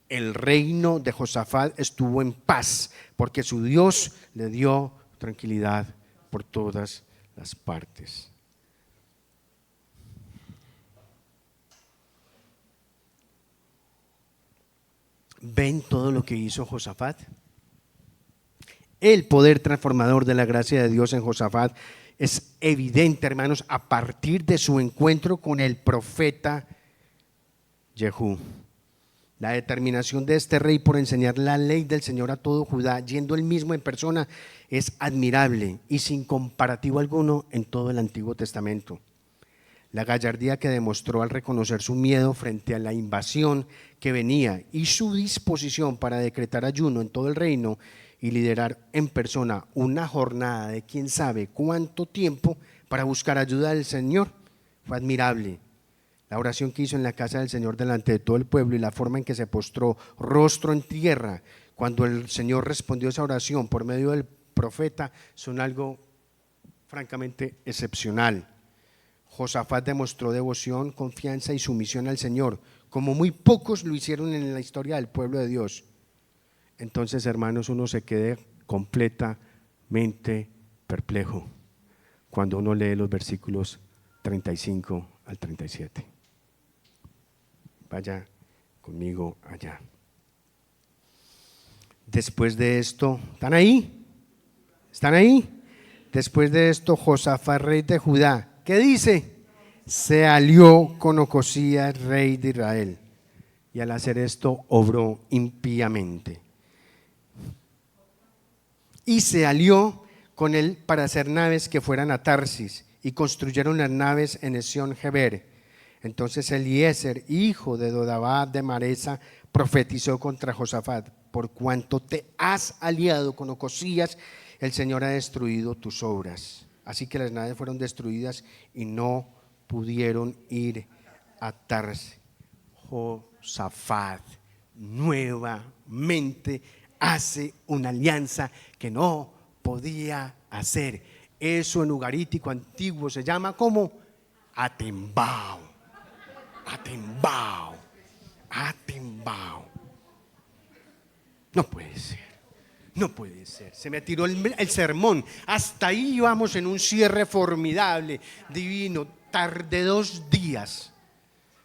el reino de Josafat estuvo en paz, porque su Dios le dio tranquilidad por todas las partes. ¿Ven todo lo que hizo Josafat? El poder transformador de la gracia de Dios en Josafat es evidente, hermanos, a partir de su encuentro con el profeta Jehú. La determinación de este rey por enseñar la ley del Señor a todo Judá, yendo él mismo en persona, es admirable y sin comparativo alguno en todo el Antiguo Testamento. La gallardía que demostró al reconocer su miedo frente a la invasión que venía y su disposición para decretar ayuno en todo el reino y liderar en persona una jornada de quién sabe cuánto tiempo para buscar ayuda del Señor fue admirable. La oración que hizo en la casa del Señor delante de todo el pueblo y la forma en que se postró rostro en tierra cuando el Señor respondió esa oración por medio del profeta son algo francamente excepcional. Josafat demostró devoción, confianza y sumisión al Señor, como muy pocos lo hicieron en la historia del pueblo de Dios. Entonces, hermanos, uno se queda completamente perplejo cuando uno lee los versículos 35 al 37. Vaya conmigo allá. Después de esto, ¿están ahí? ¿Están ahí? Después de esto, Josafat, rey de Judá, ¿qué dice? Se alió con Ocosías, rey de Israel, y al hacer esto obró impíamente. Y se alió con él para hacer naves que fueran a Tarsis, y construyeron las naves en Esión-Geber. Entonces Eliezer, hijo de Dodabad de Maresa, profetizó contra Josafat: por cuanto te has aliado con Ocosías, el Señor ha destruido tus obras. Así que las naves fueron destruidas y no pudieron ir a Tarsis. Josafat nuevamente hace una alianza que no podía hacer. Eso en ugarítico antiguo se llama como atembao. Atembao. Atembao. No puede ser. No puede ser, se me tiró el sermón. Hasta ahí íbamos en un cierre formidable, divino. Tardé 2 días.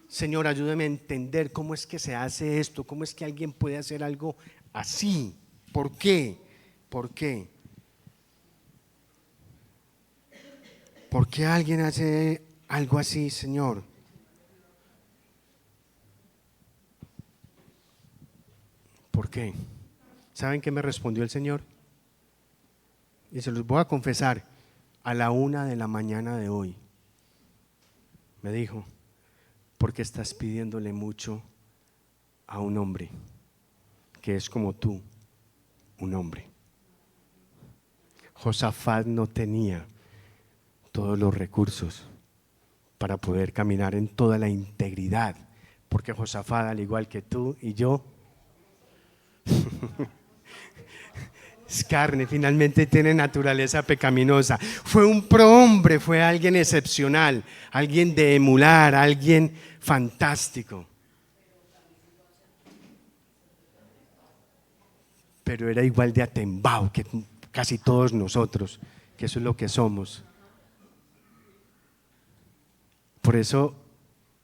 Señor, ayúdame a entender cómo es que se hace esto, cómo es que alguien puede hacer algo así. ¿Por qué? ¿Por qué? ¿Por qué alguien hace algo así, Señor? ¿Por qué? ¿Saben qué me respondió el Señor? Y se los voy a confesar, a la 1 de la mañana de hoy. Me dijo: porque estás pidiéndole mucho a un hombre que es como tú, un hombre. Josafat no tenía todos los recursos para poder caminar en toda la integridad, porque Josafat, al igual que tú y yo, es carne, finalmente tiene naturaleza pecaminosa. Fue un prohombre, fue alguien excepcional, alguien de emular, alguien fantástico. Pero era igual de atembao que casi todos nosotros, que eso es lo que somos. Por eso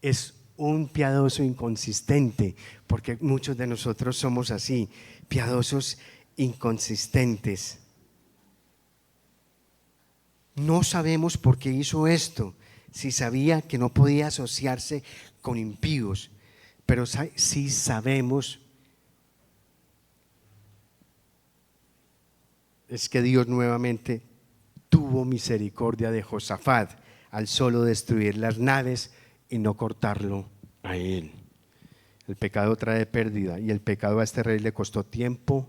es un piadoso inconsistente, porque muchos de nosotros somos así, piadosos inconsistentes. No sabemos por qué hizo esto, si sabía que no podía asociarse con impíos, pero sí sabemos es que Dios nuevamente tuvo misericordia de Josafat al solo destruir las naves y no cortarlo a él. El pecado trae pérdida y el pecado a este rey le costó tiempo,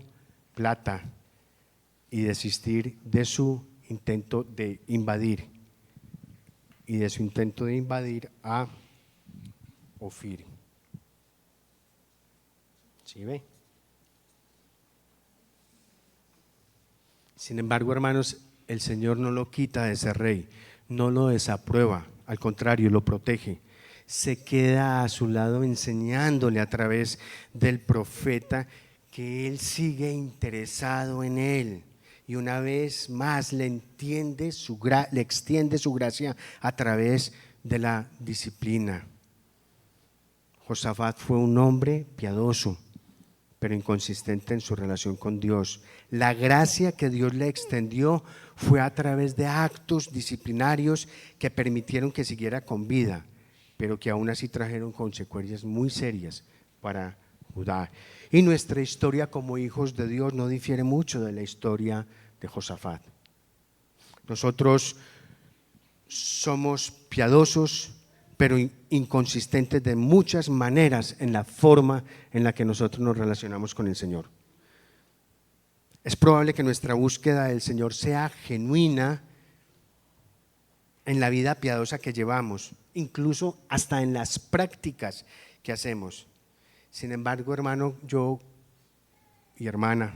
plata y desistir de su intento de invadir a Ofir. ¿Sí ve? Sin embargo, hermanos, el Señor no lo quita de ser rey, no lo desaprueba, al contrario, lo protege. se queda a su lado enseñándole a través del profeta que él sigue interesado en él. Y una vez más le extiende su gracia a través de la disciplina. Josafat fue un hombre piadoso, pero inconsistente en su relación con Dios. La gracia que Dios le extendió fue a través de actos disciplinarios que permitieron que siguiera con vida, pero que aún así trajeron consecuencias muy serias para Judá. Y nuestra historia como hijos de Dios no difiere mucho de la historia de Josafat. Nosotros somos piadosos, pero inconsistentes de muchas maneras en la forma en la que nosotros nos relacionamos con el Señor. Es probable que nuestra búsqueda del Señor sea genuina en la vida piadosa que llevamos, incluso hasta en las prácticas que hacemos. Sin embargo, hermano, yo y hermana,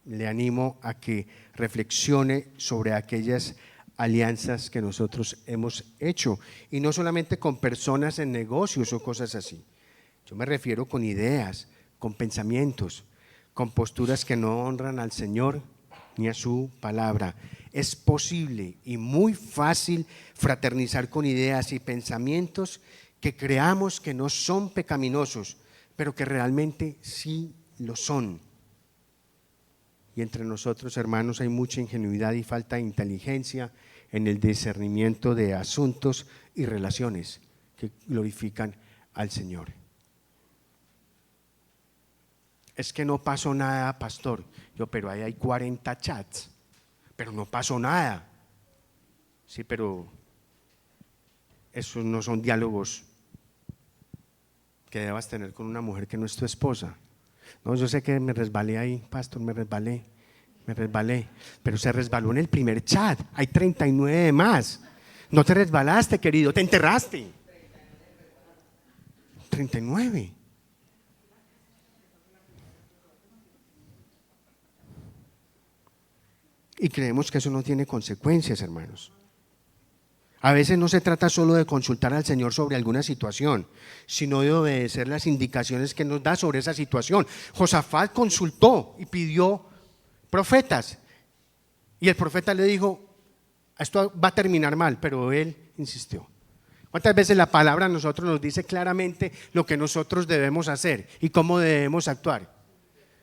le animo a que reflexione sobre aquellas alianzas que nosotros hemos hecho, y no solamente con personas en negocios o cosas así. Yo me refiero con ideas, con pensamientos, con posturas que no honran al Señor ni a su palabra. Es posible y muy fácil fraternizar con ideas y pensamientos que creamos que no son pecaminosos, pero que realmente sí lo son. Y entre nosotros, hermanos, hay mucha ingenuidad y falta de inteligencia en el discernimiento de asuntos y relaciones que glorifican al Señor. Es que no pasó nada, pastor. Pero ahí hay 40 chats, pero no pasó nada. Sí, pero esos no son diálogos que debas tener con una mujer que no es tu esposa. No, yo sé que me resbalé ahí, pastor, me resbalé, pero se resbaló en el primer chat. Hay 39 más. No te resbalaste, querido, te enterraste. 39. Y creemos que eso no tiene consecuencias, hermanos. A veces no se trata solo de consultar al Señor sobre alguna situación, sino de obedecer las indicaciones que nos da sobre esa situación. Josafat consultó y pidió profetas, y el profeta le dijo: esto va a terminar mal, pero él insistió. ¿Cuántas veces la palabra a nosotros nos dice claramente lo que nosotros debemos hacer y cómo debemos actuar?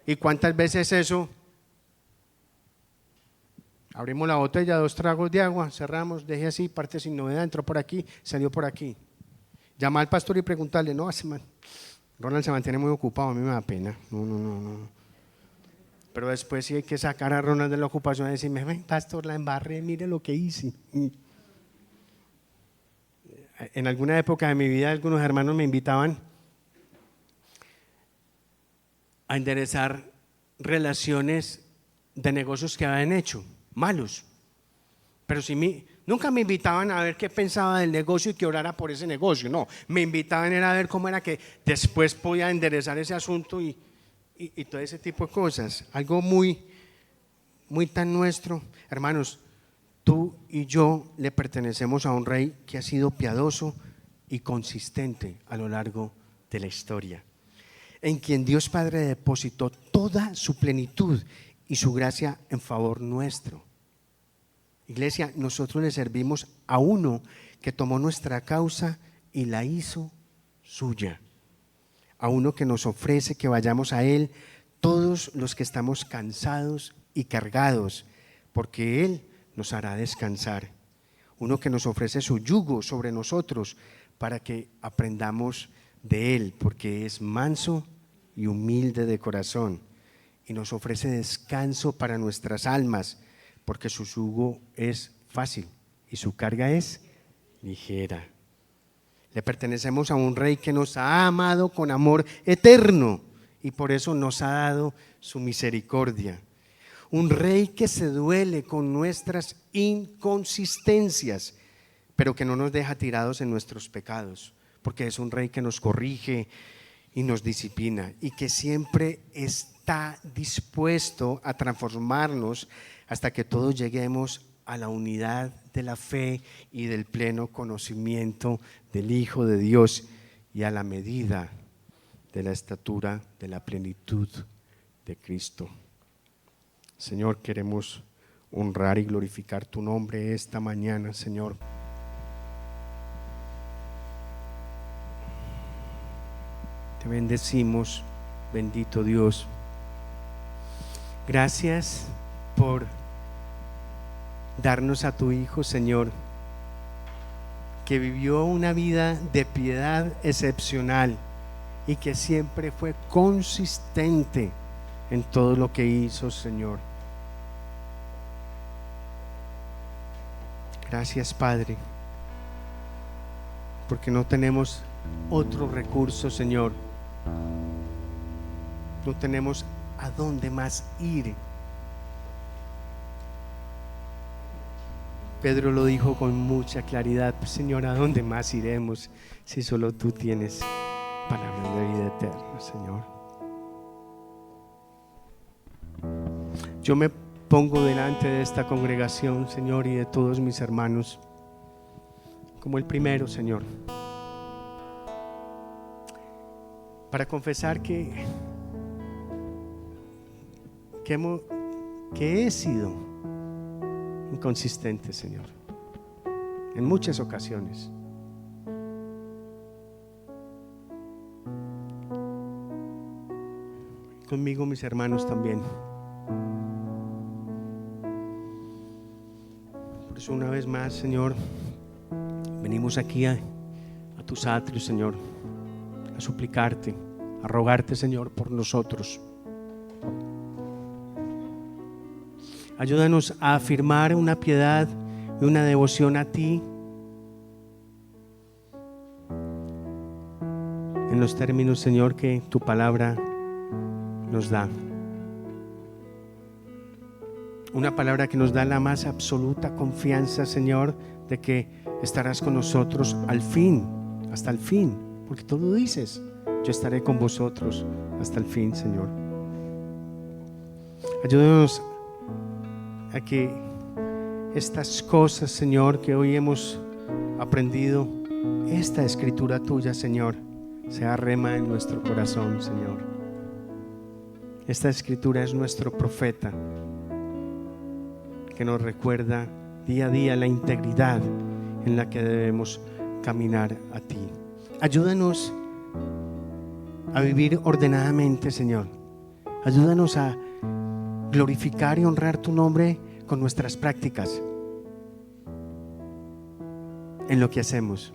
¿Y cuántas veces eso? Abrimos la botella, 2 tragos de agua, cerramos, dejé así, parte sin novedad, entró por aquí, salió por aquí. Llama al pastor y preguntarle: no, Ronald se mantiene muy ocupado, a mí me da pena. No. Pero después sí hay que sacar a Ronald de la ocupación y decirme: pastor, la embarré, mire lo que hice. En alguna época de mi vida, algunos hermanos me invitaban a enderezar relaciones de negocios que habían hecho malos, pero nunca me invitaban a ver qué pensaba del negocio y que orara por ese negocio. No, me invitaban a ver cómo era que después podía enderezar ese asunto y todo ese tipo de cosas. Algo muy tan nuestro. Hermanos, tú y yo le pertenecemos a un rey que ha sido piadoso y consistente a lo largo de la historia, en quien Dios Padre depositó toda su plenitud y su gracia en favor nuestro. Iglesia, nosotros le servimos a uno que tomó nuestra causa y la hizo suya, a uno que nos ofrece que vayamos a Él todos los que estamos cansados y cargados, porque Él nos hará descansar. Uno que nos ofrece su yugo sobre nosotros para que aprendamos de Él, porque es manso y humilde de corazón, y nos ofrece descanso para nuestras almas, porque su yugo es fácil y su carga es ligera. Le pertenecemos a un rey que nos ha amado con amor eterno y por eso nos ha dado su misericordia. Un rey que se duele con nuestras inconsistencias, pero que no nos deja tirados en nuestros pecados, porque es un rey que nos corrige y nos disciplina, y que siempre está dispuesto a transformarnos hasta que todos lleguemos a la unidad de la fe y del pleno conocimiento del Hijo de Dios y a la medida de la estatura de la plenitud de Cristo. Señor, queremos honrar y glorificar tu nombre esta mañana, Señor. Te bendecimos, bendito Dios. Gracias por darnos a tu Hijo, Señor, que vivió una vida de piedad excepcional y que siempre fue consistente en todo lo que hizo, Señor. Gracias, Padre, porque no tenemos otro recurso, Señor. No tenemos a dónde más ir. Pedro lo dijo con mucha claridad: pues, Señor, ¿a dónde más iremos si solo tú tienes palabras de vida eterna, Señor? Yo me pongo delante de esta congregación, Señor, y de todos mis hermanos como el primero, Señor, para confesar que he sido inconsistente, Señor, en muchas ocasiones. Conmigo mis hermanos también. Por eso una vez más, Señor, venimos aquí a tus atrios, Señor, a suplicarte, a rogarte, Señor, por nosotros. Ayúdanos a afirmar una piedad y una devoción a ti en los términos, Señor, que tu palabra nos da. Una palabra que nos da la más absoluta confianza, Señor, de que estarás con nosotros al fin, hasta el fin, porque tú lo dices: yo estaré con vosotros hasta el fin, Señor. Ayúdanos a que estas cosas, Señor, que hoy hemos aprendido, esta escritura tuya, Señor, sea rema en nuestro corazón, Señor. Esta escritura es nuestro profeta que nos recuerda día a día la integridad en la que debemos caminar a ti. Ayúdanos a vivir ordenadamente, Señor. Ayúdanos a glorificar y honrar tu nombre con nuestras prácticas en lo que hacemos.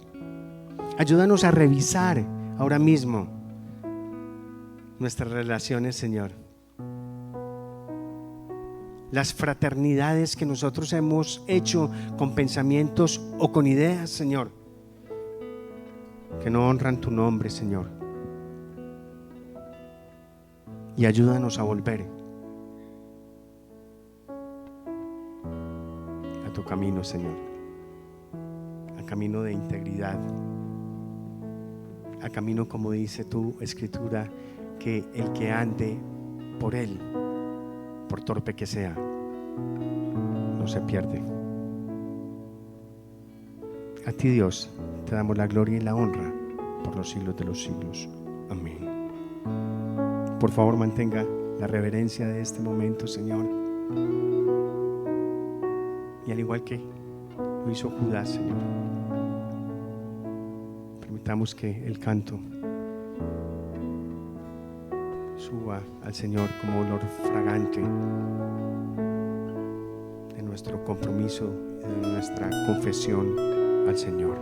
Ayúdanos a revisar ahora mismo nuestras relaciones, Señor. Las fraternidades que nosotros hemos hecho con pensamientos o con ideas, Señor, que no honran tu nombre, Señor. Y ayúdanos a volver a tu camino, Señor, a camino de integridad, a camino, como dice tu escritura, que el que ande por él, por torpe que sea, no se pierde. A ti, Dios, te damos la gloria y la honra por los siglos de los siglos. Amén. Por favor, mantenga la reverencia de este momento, Señor. Y al igual que lo hizo Judas, Señor, permitamos que el canto suba al Señor como olor fragante de nuestro compromiso y de nuestra confesión al Señor.